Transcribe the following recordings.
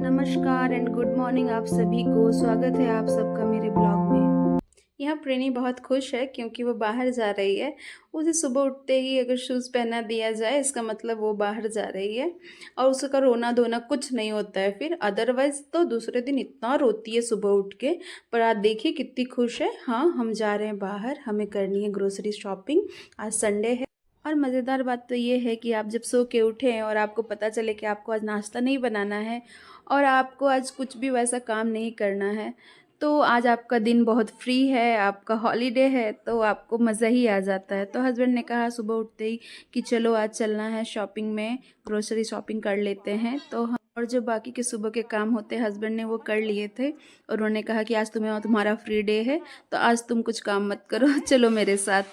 नमस्कार and good morning आप सभी को। स्वागत है आप सबका मेरे ब्लॉग में। यहाँ प्रेनी बहुत खुश है क्योंकि वो बाहर जा रही है। उसे सुबह उठते ही अगर शूज़ पहना दिया जाए इसका मतलब वो बाहर जा रही है और उसका रोना धोना कुछ नहीं होता है फिर। अदरवाइज़ तो दूसरे दिन इतना रोती है सुबह उठ के। पर आज देखिए कितनी खुश है। हाँ, हम जा रहे हैं बाहर, हमें करनी है ग्रोसरी शॉपिंग। आज संडे है। और मज़ेदार बात तो ये है कि आप जब सो के उठें और आपको पता चले कि आपको आज नाश्ता नहीं बनाना है और आपको आज कुछ भी वैसा काम नहीं करना है, तो आज आपका दिन बहुत फ्री है, आपका हॉलीडे है, तो आपको मज़ा ही आ जाता है। तो हस्बैंड ने कहा सुबह उठते ही कि चलो आज चलना है शॉपिंग में, ग्रोसरी शॉपिंग कर लेते हैं। तो हम और जो बाकी के सुबह के काम होते हैं हस्बैंड ने वो कर लिए थे और उन्होंने कहा कि आज तुम्हारा फ्री डे है, तो आज तुम कुछ काम मत करो, चलो मेरे साथ।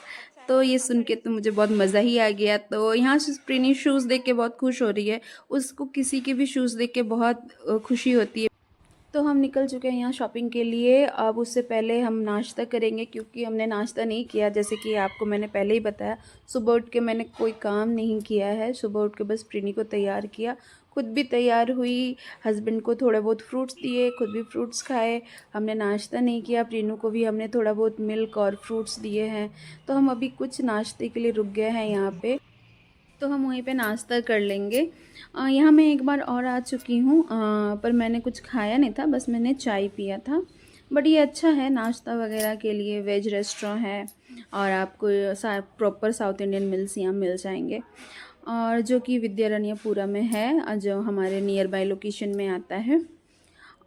तो ये सुन के तो मुझे बहुत मज़ा ही आ गया। तो यहाँ से प्रीनी शूज़ देख के बहुत खुश हो रही है। उसको किसी के भी शूज़ देख के बहुत खुशी होती है। तो हम निकल चुके हैं यहाँ शॉपिंग के लिए। अब उससे पहले हम नाश्ता करेंगे क्योंकि हमने नाश्ता नहीं किया। जैसे कि आपको मैंने पहले ही बताया, सुबह उठ के मैंने कोई काम नहीं किया है। सुबह उठ के बस प्रीनी को तैयार किया, खुद भी तैयार हुई, हस्बैंड को थोड़े बहुत फ्रूट्स दिए, खुद भी फ्रूट्स खाए। हमने नाश्ता नहीं किया, प्रीनू को भी हमने थोड़ा बहुत मिल्क और फ्रूट्स दिए हैं। तो हम अभी कुछ नाश्ते के लिए रुक गए हैं यहाँ पे, तो हम वहीं पे नाश्ता कर लेंगे। यहाँ मैं एक बार और आ चुकी हूँ, पर मैंने कुछ खाया नहीं था, बस मैंने चाय पिया था। बट ये अच्छा है नाश्ता वगैरह के लिए। वेज रेस्टोरेंट है और आपको प्रॉपर साउथ इंडियन मिल्स यहाँ मिल जाएंगे, और जो कि विद्यारण्यपुरा में है, जो हमारे नियर बाय लोकेशन में आता है।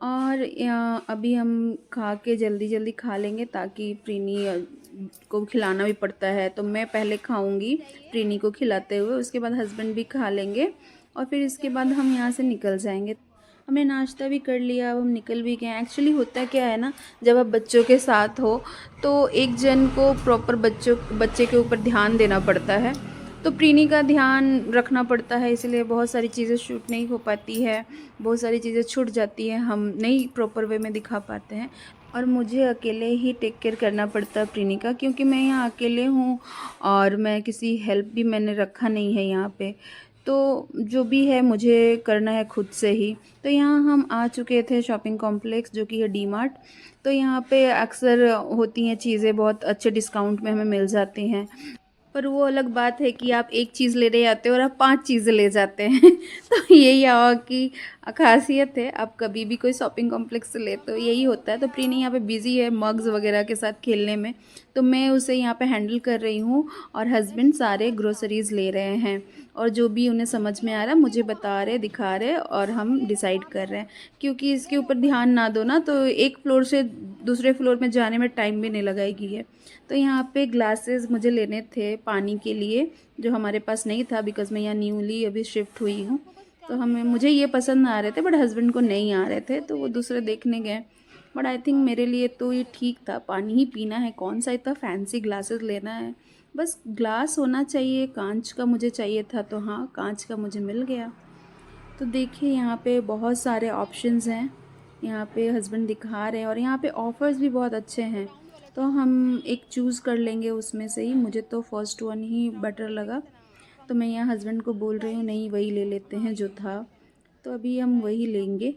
और अभी हम खा के जल्दी जल्दी खा लेंगे ताकि प्रीनी को खिलाना भी पड़ता है। तो मैं पहले खाऊंगी प्रीनी को खिलाते हुए, उसके बाद हस्बैंड भी खा लेंगे और फिर इसके बाद हम यहाँ से निकल जाएंगे। हमने नाश्ता भी कर लिया, अब हम निकल भी गए। एक्चुअली होता क्या है ना, जब आप बच्चों के साथ हो तो एक जन को प्रॉपर बच्चे के ऊपर ध्यान देना पड़ता है। तो प्रीनी का ध्यान रखना पड़ता है, इसलिए बहुत सारी चीज़ें शूट नहीं हो पाती है, बहुत सारी चीज़ें छूट जाती हैं, हम नहीं प्रॉपर वे में दिखा पाते हैं। और मुझे अकेले ही टेक केयर करना पड़ता है प्रीनी का, क्योंकि मैं यहाँ अकेले हूँ और मैं किसी हेल्प भी मैंने रखा नहीं है यहाँ पे। तो जो भी है मुझे करना है खुद से ही। तो यहाँ हम आ चुके थे शॉपिंग कॉम्प्लेक्स, जो कि है डी मार्ट। तो यहाँ पे अक्सर होती हैं चीज़ें, बहुत अच्छे डिस्काउंट में हमें मिल जाती हैं। पर वो अलग बात है कि आप एक चीज़ ले रहे आते हो और आप 5 चीज़ें ले जाते हैं तो यही यहाँ की खासियत है। आप कभी भी कोई शॉपिंग कॉम्प्लेक्स से लेते हो यही होता है। तो प्रीनी यहाँ पे बिज़ी है मग्स वगैरह के साथ खेलने में, तो मैं उसे यहाँ पे हैंडल कर रही हूँ और हस्बैंड सारे ग्रोसरीज़ ले रहे हैं। और जो भी उन्हें समझ में आ रहा है मुझे बता रहे, दिखा रहे, और हम डिसाइड कर रहे हैं। क्योंकि इसके ऊपर ध्यान ना दो ना तो एक फ्लोर से दूसरे फ्लोर में जाने में टाइम भी नहीं लगाएगी है। तो यहाँ पे ग्लासेस मुझे लेने थे पानी के लिए, जो हमारे पास नहीं था, बिकॉज़ मैं यहाँ न्यूली अभी शिफ्ट हुई हूँ। तो मुझे ये पसंद आ रहे थे बट हस्बैंड को नहीं आ रहे थे, तो वो दूसरे देखने गए। बट आई थिंक मेरे लिए तो ये ठीक था, पानी ही पीना है, कौन सा इतना फैंसी ग्लासेस लेना है। बस ग्लास होना चाहिए, कांच का मुझे चाहिए था, तो हाँ कांच का मुझे मिल गया। तो देखिए यहाँ पे बहुत सारे ऑप्शंस हैं, यहाँ पे हस्बैंड दिखा रहे हैं और यहाँ पे ऑफ़र्स भी बहुत अच्छे हैं। तो हम एक चूज़ कर लेंगे उसमें से ही। मुझे तो फर्स्ट वन ही बेटर लगा, तो मैं यहाँ हस्बैंड को बोल रही हूँ नहीं वही ले लेते हैं जो था। तो अभी हम वही लेंगे,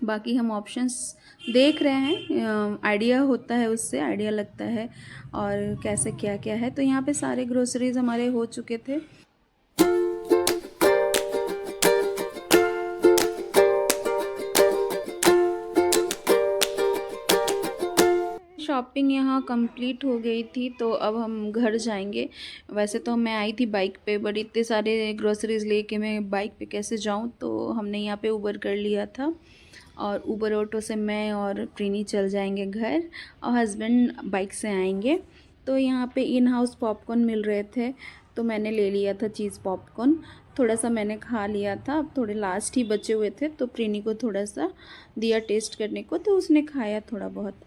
बाकी हम ऑप्शंस देख रहे हैं। आइडिया होता है, उससे आइडिया लगता है और कैसे क्या क्या है। तो यहाँ पे सारे ग्रोसरीज हमारे हो चुके थे। शॉपिंग यहाँ कंप्लीट हो गई थी, तो अब हम घर जाएंगे। वैसे तो मैं आई थी बाइक पे, बट इतने सारे ग्रोसरीज लेके मैं बाइक पे कैसे जाऊँ, तो हमने यहाँ पे उबर कर लिया था और उबर ऑटो से मैं और प्रीनी चल जाएंगे घर और हस्बैंड बाइक से आएंगे। तो यहाँ पे इन हाउस पॉपकॉर्न मिल रहे थे, तो मैंने ले लिया था चीज़ पॉपकॉर्न। थोड़ा सा मैंने खा लिया था, अब थोड़े लास्ट ही बचे हुए थे, तो प्रीनी को थोड़ा सा दिया टेस्ट करने को, तो उसने खाया थोड़ा बहुत।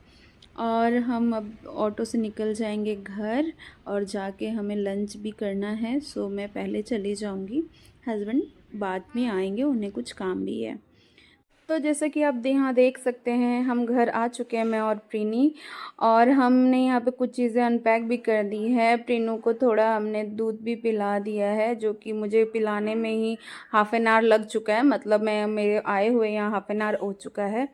और हम अब ऑटो से निकल जाएंगे घर और जाके हमें लंच भी करना है। सो मैं पहले चली जाऊंगी, हस्बैंड बाद में आएंगे, उन्हें कुछ काम भी है। तो जैसा कि आप यहाँ देख सकते हैं, हम घर आ चुके हैं, मैं और प्रीनी। और हमने यहाँ पे कुछ चीज़ें अनपैक भी कर दी है। प्रीनू को थोड़ा हमने दूध भी पिला दिया है, जो कि मुझे पिलाने में ही हाफ़ एन आवर लग चुका है। मतलब मैं मेरे आए हुए यहाँ हाफ़ एन आवर हो चुका है।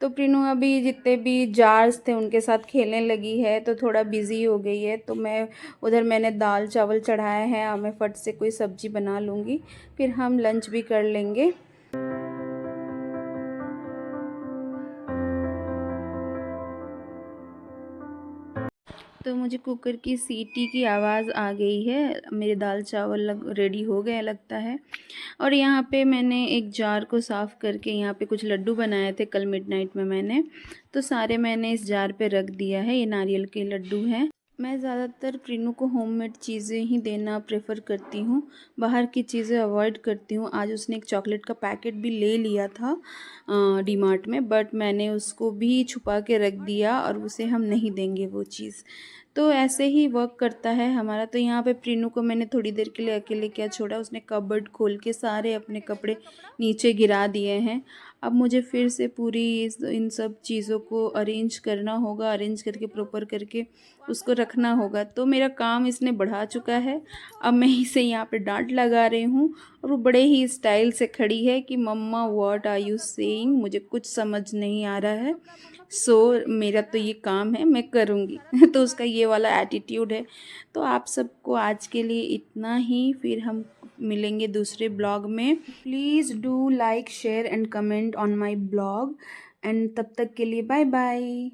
तो प्रीनू अभी जितने भी जार्स थे उनके साथ खेलने लगी है, तो थोड़ा बिज़ी हो गई है। तो मैंने दाल चावल चढ़ाया है, अब मैं फट से कोई सब्ज़ी बना लूँगी, फिर हम लंच भी कर लेंगे। तो मुझे कुकर की सीटी की आवाज़ आ गई है। मेरे दाल चावल रेडी हो गए लगता है। और यहाँ पे मैंने एक जार को साफ़ करके यहाँ पे कुछ लड्डू बनाए थे कल मिडनाइट में मैंने, तो सारे मैंने इस जार पे रख दिया है। ये नारियल के लड्डू हैं। मैं ज़्यादातर प्रीनू को होममेड चीज़ें ही देना प्रेफर करती हूँ, बाहर की चीज़ें अवॉइड करती हूँ। आज उसने एक चॉकलेट का पैकेट भी ले लिया था डीमार्ट में, बट मैंने उसको भी छुपा के रख दिया और उसे हम नहीं देंगे वो चीज़। तो ऐसे ही वर्क करता है हमारा। तो यहाँ पे प्रीनू को मैंने थोड़ी देर के लिए अकेले क्या छोड़ा, उसने कबर्ड खोल के सारे अपने कपड़े नीचे गिरा दिए हैं। अब मुझे फिर से पूरी इन सब चीज़ों को अरेंज करना होगा, अरेंज करके प्रॉपर करके उसको रखना होगा। तो मेरा काम इसने बढ़ा चुका है। अब मैं इसे यहाँ पे डांट लगा रही हूँ और वो बड़े ही स्टाइल से खड़ी है कि मम्मा व्हाट आर यू सेइंग, मुझे कुछ समझ नहीं आ रहा है। मेरा तो ये काम है, मैं करूँगी। तो उसका ये वाला एटीट्यूड है। तो आप सबको आज के लिए इतना ही, फिर हम मिलेंगे दूसरे ब्लॉग में। Please do like share and comment on my blog. And तब तक के लिए बाय बाय।